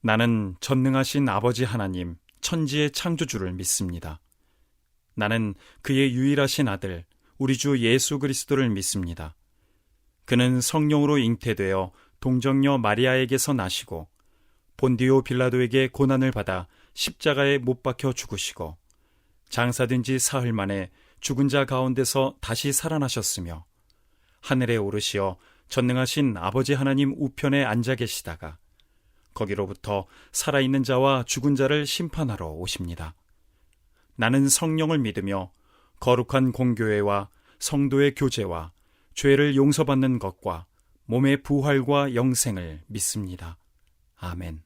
나는 전능하신 아버지 하나님, 천지의 창조주를 믿습니다. 나는 그의 유일하신 아들, 우리 주 예수 그리스도를 믿습니다. 그는 성령으로 잉태되어 동정녀 마리아에게서 나시고 본디오 빌라도에게 고난을 받아 십자가에 못 박혀 죽으시고 장사된 지 사흘 만에 죽은 자 가운데서 다시 살아나셨으며 하늘에 오르시어 전능하신 아버지 하나님 우편에 앉아 계시다가 거기로부터 살아있는 자와 죽은 자를 심판하러 오십니다. 나는 성령을 믿으며 거룩한 공교회와 성도의 교제와 죄를 용서받는 것과 몸의 부활과 영생을 믿습니다. 아멘.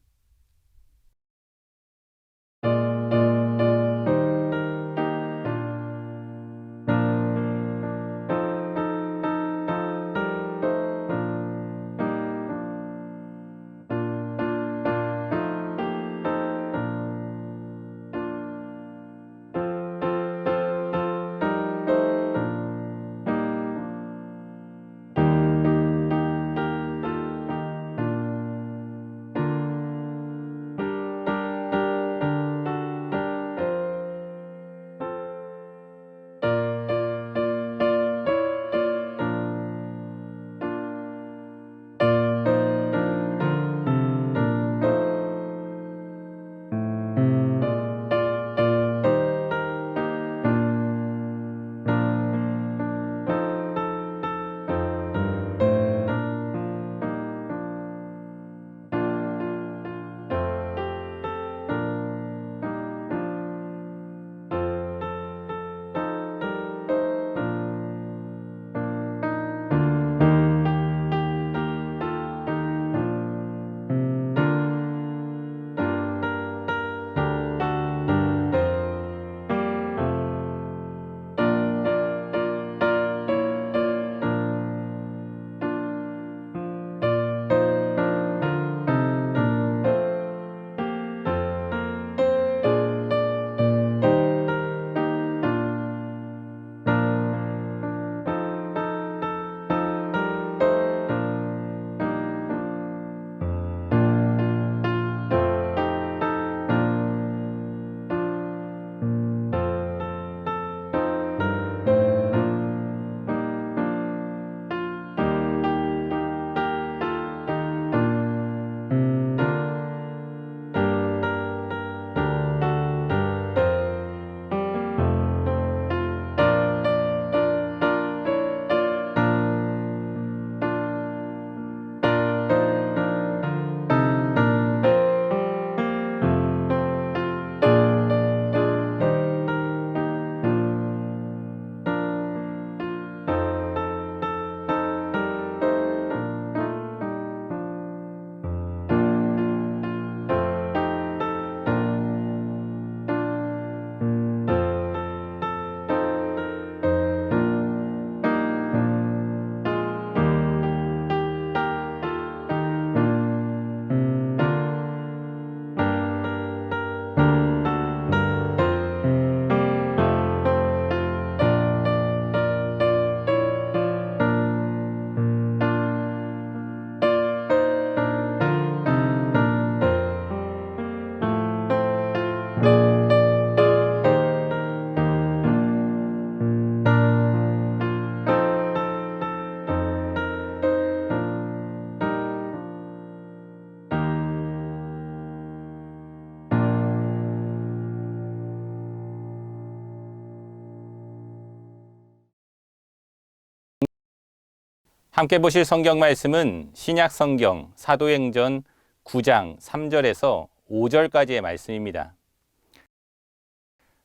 함께 보실 성경 말씀은 신약 성경 사도행전 9장 3절에서 5절까지의 말씀입니다.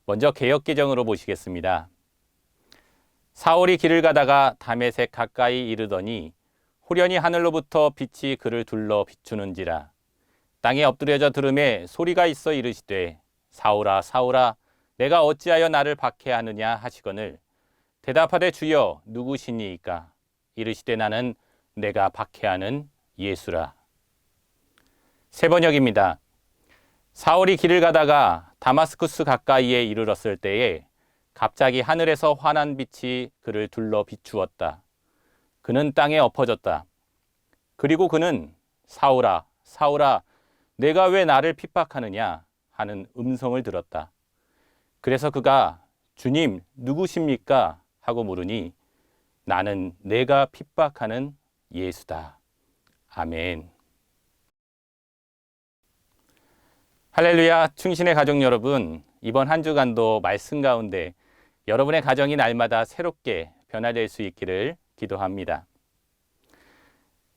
먼저 개역개정으로 보시겠습니다. 사울이 길을 가다가 다메섹 가까이 이르더니 호련히 하늘로부터 빛이 그를 둘러 비추는지라. 땅에 엎드려져 들음에 소리가 있어 이르시되 사울아 사울아 내가 어찌하여 나를 박해하느냐 하시거늘 대답하되 주여 누구시니이까 이르시되 나는 내가 박해하는 예수라. 세 번역입니다. 사울이 길을 가다가 다마스쿠스 가까이에 이르렀을 때에 갑자기 하늘에서 환한 빛이 그를 둘러 비추었다. 그는 땅에 엎어졌다. 그리고 그는 사울아 사울아 내가 왜 나를 핍박하느냐 하는 음성을 들었다. 그래서 그가 주님 누구십니까? 하고 물으니 나는 내가 핍박하는 예수다. 아멘. 할렐루야, 충신의 가족 여러분, 이번 한 주간도 말씀 가운데 여러분의 가정이 날마다 새롭게 변화될 수 있기를 기도합니다.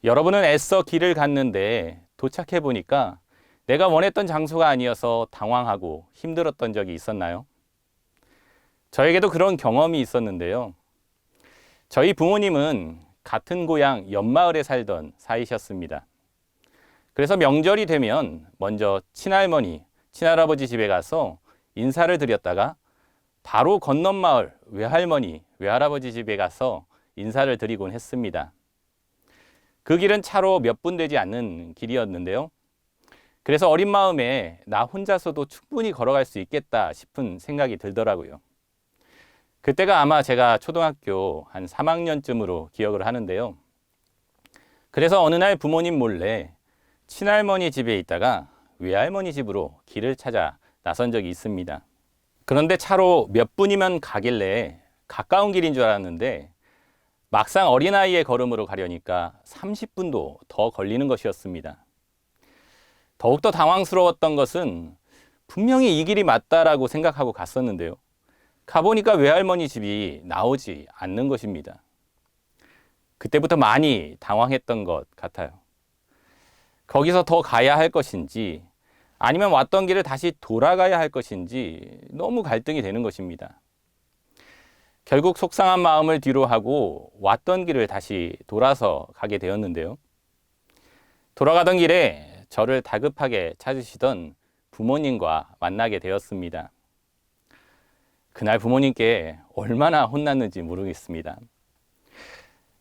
여러분은 애써 길을 갔는데 도착해 보니까 내가 원했던 장소가 아니어서 당황하고 힘들었던 적이 있었나요? 저에게도 그런 경험이 있었는데요. 저희 부모님은 같은 고향 옆마을에 살던 사이셨습니다. 그래서 명절이 되면 먼저 친할머니, 친할아버지 집에 가서 인사를 드렸다가 바로 건넌 마을 외할머니, 외할아버지 집에 가서 인사를 드리곤 했습니다. 그 길은 차로 몇 분 되지 않는 길이었는데요. 그래서 어린 마음에 나 혼자서도 충분히 걸어갈 수 있겠다 싶은 생각이 들더라고요. 그때가 아마 제가 초등학교 한 3학년쯤으로 기억을 하는데요. 그래서 어느 날 부모님 몰래 친할머니 집에 있다가 외할머니 집으로 길을 찾아 나선 적이 있습니다. 그런데 차로 몇 분이면 가길래 가까운 길인 줄 알았는데 막상 어린아이의 걸음으로 가려니까 30분도 더 걸리는 것이었습니다. 더욱더 당황스러웠던 것은 분명히 이 길이 맞다라고 생각하고 갔었는데요. 가보니까 외할머니 집이 나오지 않는 것입니다. 그때부터 많이 당황했던 것 같아요. 거기서 더 가야 할 것인지 아니면 왔던 길을 다시 돌아가야 할 것인지 너무 갈등이 되는 것입니다. 결국 속상한 마음을 뒤로 하고 왔던 길을 다시 돌아서 가게 되었는데요. 돌아가던 길에 저를 다급하게 찾으시던 부모님과 만나게 되었습니다. 그날 부모님께 얼마나 혼났는지 모르겠습니다.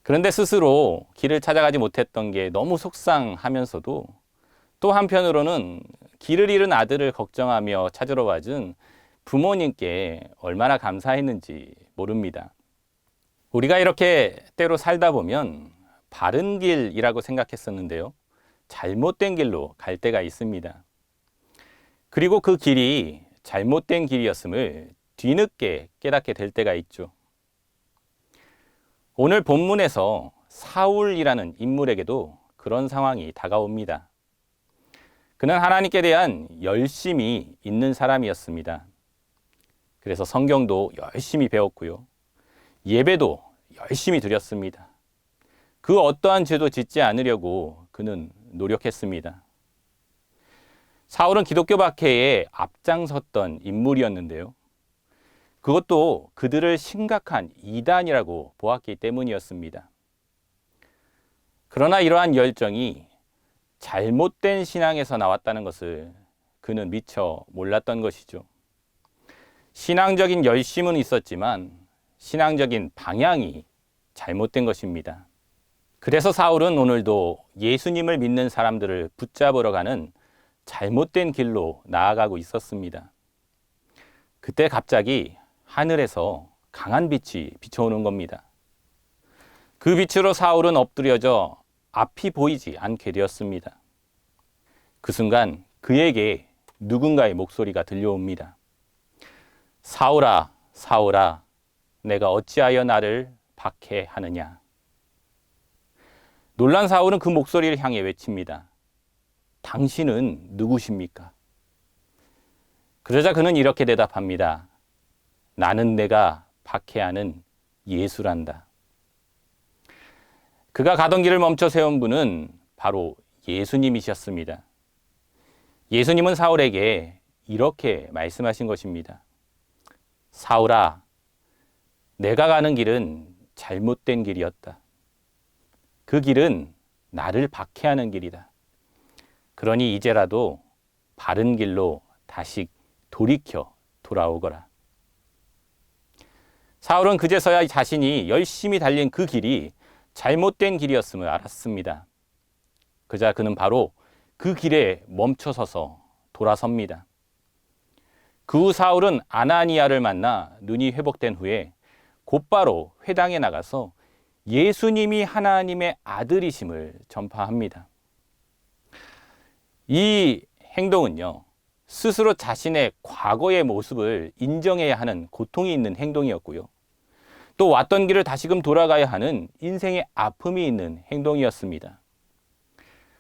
그런데 스스로 길을 찾아가지 못했던 게 너무 속상하면서도 또 한편으로는 길을 잃은 아들을 걱정하며 찾으러 와준 부모님께 얼마나 감사했는지 모릅니다. 우리가 이렇게 때로 살다 보면 바른 길이라고 생각했었는데요. 잘못된 길로 갈 때가 있습니다. 그리고 그 길이 잘못된 길이었음을 뒤늦게 깨닫게 될 때가 있죠. 오늘 본문에서 사울이라는 인물에게도 그런 상황이 다가옵니다. 그는 하나님께 대한 열심이 있는 사람이었습니다. 그래서 성경도 열심히 배웠고요. 예배도 열심히 드렸습니다. 그 어떠한 죄도 짓지 않으려고 그는 노력했습니다. 사울은 기독교 박해에 앞장섰던 인물이었는데요. 그것도 그들을 심각한 이단이라고 보았기 때문이었습니다. 그러나 이러한 열정이 잘못된 신앙에서 나왔다는 것을 그는 미처 몰랐던 것이죠. 신앙적인 열심은 있었지만 신앙적인 방향이 잘못된 것입니다. 그래서 사울은 오늘도 예수님을 믿는 사람들을 붙잡으러 가는 잘못된 길로 나아가고 있었습니다. 그때 갑자기 하늘에서 강한 빛이 비춰오는 겁니다. 그 빛으로 사울은 엎드려져 앞이 보이지 않게 되었습니다. 그 순간 그에게 누군가의 목소리가 들려옵니다. 사울아, 사울아, 내가 어찌하여 나를 박해하느냐. 놀란 사울은 그 목소리를 향해 외칩니다. 당신은 누구십니까? 그러자 그는 이렇게 대답합니다. 나는 내가 박해하는 예수란다. 그가 가던 길을 멈춰 세운 분은 바로 예수님이셨습니다. 예수님은 사울에게 이렇게 말씀하신 것입니다. 사울아, 내가 가는 길은 잘못된 길이었다. 그 길은 나를 박해하는 길이다. 그러니 이제라도 바른 길로 다시 돌이켜 돌아오거라. 사울은 그제서야 자신이 열심히 달린 그 길이 잘못된 길이었음을 알았습니다. 그자 그는 바로 그 길에 멈춰서서 돌아섭니다. 그 후 사울은 아나니아를 만나 눈이 회복된 후에 곧바로 회당에 나가서 예수님이 하나님의 아들이심을 전파합니다. 이 행동은요, 스스로 자신의 과거의 모습을 인정해야 하는 고통이 있는 행동이었고요. 또 왔던 길을 다시금 돌아가야 하는 인생의 아픔이 있는 행동이었습니다.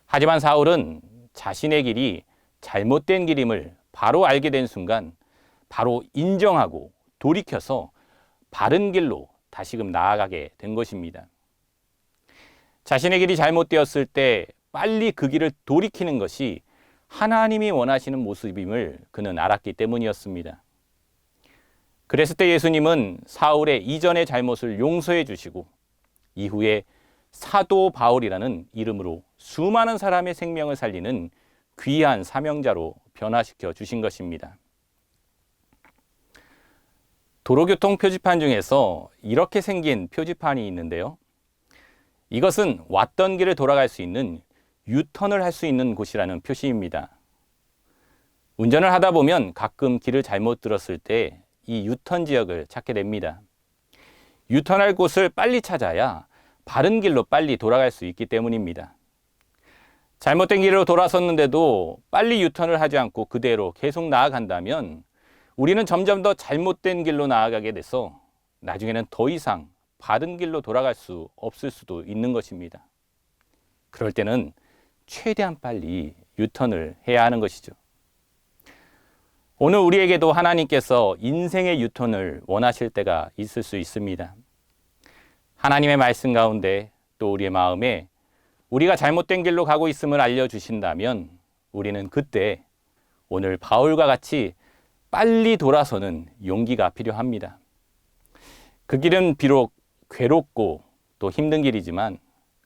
하지만 사울은 자신의 길이 잘못된 길임을 바로 알게 된 순간 바로 인정하고 돌이켜서 바른 길로 다시금 나아가게 된 것입니다. 자신의 길이 잘못되었을 때 빨리 그 길을 돌이키는 것이 하나님이 원하시는 모습임을 그는 알았기 때문이었습니다. 그랬을 때 예수님은 사울의 이전의 잘못을 용서해 주시고 이후에 사도 바울이라는 이름으로 수많은 사람의 생명을 살리는 귀한 사명자로 변화시켜 주신 것입니다. 도로교통 표지판 중에서 이렇게 생긴 표지판이 있는데요. 이것은 왔던 길을 돌아갈 수 있는 유턴을 할 수 있는 곳이라는 표시입니다. 운전을 하다 보면 가끔 길을 잘못 들었을 때 이 유턴 지역을 찾게 됩니다. 유턴할 곳을 빨리 찾아야 바른 길로 빨리 돌아갈 수 있기 때문입니다. 잘못된 길로 돌아섰는데도 빨리 유턴을 하지 않고 그대로 계속 나아간다면 우리는 점점 더 잘못된 길로 나아가게 돼서 나중에는 더 이상 바른 길로 돌아갈 수 없을 수도 있는 것입니다. 그럴 때는 최대한 빨리 유턴을 해야 하는 것이죠. 오늘 우리에게도 하나님께서 인생의 유턴을 원하실 때가 있을 수 있습니다. 하나님의 말씀 가운데 또 우리의 마음에 우리가 잘못된 길로 가고 있음을 알려주신다면 우리는 그때 오늘 바울과 같이 빨리 돌아서는 용기가 필요합니다. 그 길은 비록 괴롭고 또 힘든 길이지만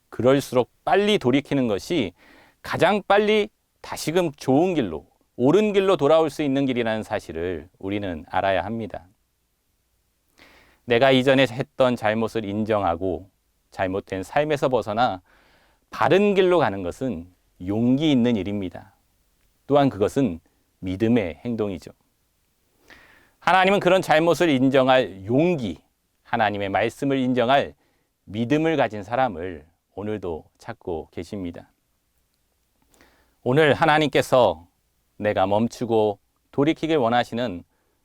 그럴수록 빨리 돌이키는 것이 가장 빨리 다시금 좋은 길로, 옳은 길로 돌아올 수 있는 길이라는 사실을 우리는 알아야 합니다. 내가 이전에 했던 잘못을 인정하고 잘못된 삶에서 벗어나 바른 길로 가는 것은 용기 있는 일입니다. 또한 그것은 믿음의 행동이죠. 하나님은 그런 잘못을 인정할 용기, 하나님의 말씀을 인정할 믿음을 가진 사람을 오늘도 찾고 계십니다. 오늘 하나님께서 내가 멈추고 돌이키길 원하시는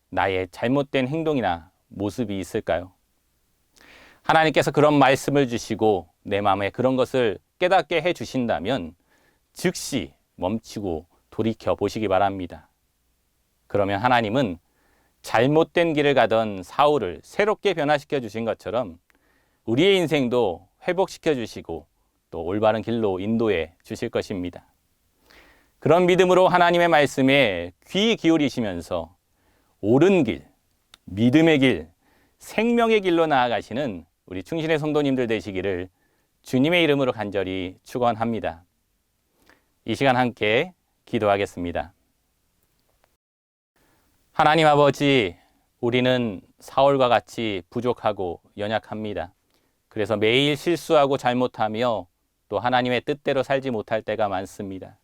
나의 잘못된 행동이나 모습이 있을까요? 하나님께서 그런 말씀을 주시고 내 마음에 그런 것을 깨닫게 해 주신다면 즉시 멈추고 돌이켜 보시기 바랍니다. 그러면 하나님은 잘못된 길을 가던 사울을 새롭게 변화시켜 주신 것처럼 우리의 인생도 회복시켜 주시고 또 올바른 길로 인도해 주실 것입니다. 그런 믿음으로 하나님의 말씀에 귀 기울이시면서 옳은 길, 믿음의 길, 생명의 길로 나아가시는 우리 충신의 성도님들 되시기를 주님의 이름으로 간절히 축원합니다. 이 시간 함께 기도하겠습니다. 하나님 아버지, 우리는 사울과 같이 부족하고 연약합니다. 그래서 매일 실수하고 잘못하며 또 하나님의 뜻대로 살지 못할 때가 많습니다.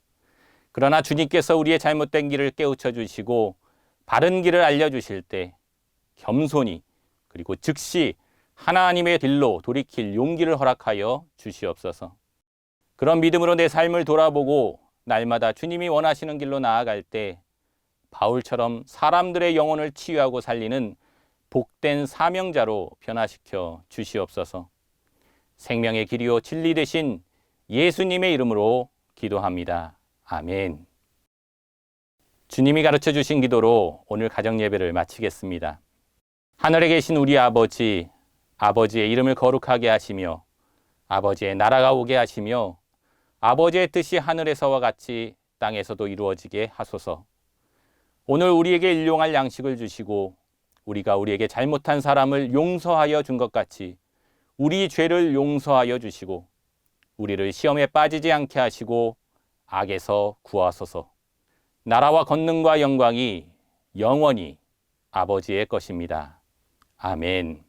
그러나 주님께서 우리의 잘못된 길을 깨우쳐 주시고 바른 길을 알려주실 때 겸손히 그리고 즉시 하나님의 길로 돌이킬 용기를 허락하여 주시옵소서. 그런 믿음으로 내 삶을 돌아보고 날마다 주님이 원하시는 길로 나아갈 때 바울처럼 사람들의 영혼을 치유하고 살리는 복된 사명자로 변화시켜 주시옵소서. 생명의 길이요 진리 되신 예수님의 이름으로 기도합니다. 아멘. 주님이 가르쳐 주신 기도로 오늘 가정 예배를 마치겠습니다. 하늘에 계신 우리 아버지, 아버지의 이름을 거룩하게 하시며 아버지의 나라가 오게 하시며 아버지의 뜻이 하늘에서와 같이 땅에서도 이루어지게 하소서. 오늘 우리에게 일용할 양식을 주시고 우리가 우리에게 잘못한 사람을 용서하여 준 것 같이 우리 죄를 용서하여 주시고 우리를 시험에 빠지지 않게 하시고 악에서 구하소서. 나라와 권능과 영광이 영원히 아버지의 것입니다. 아멘.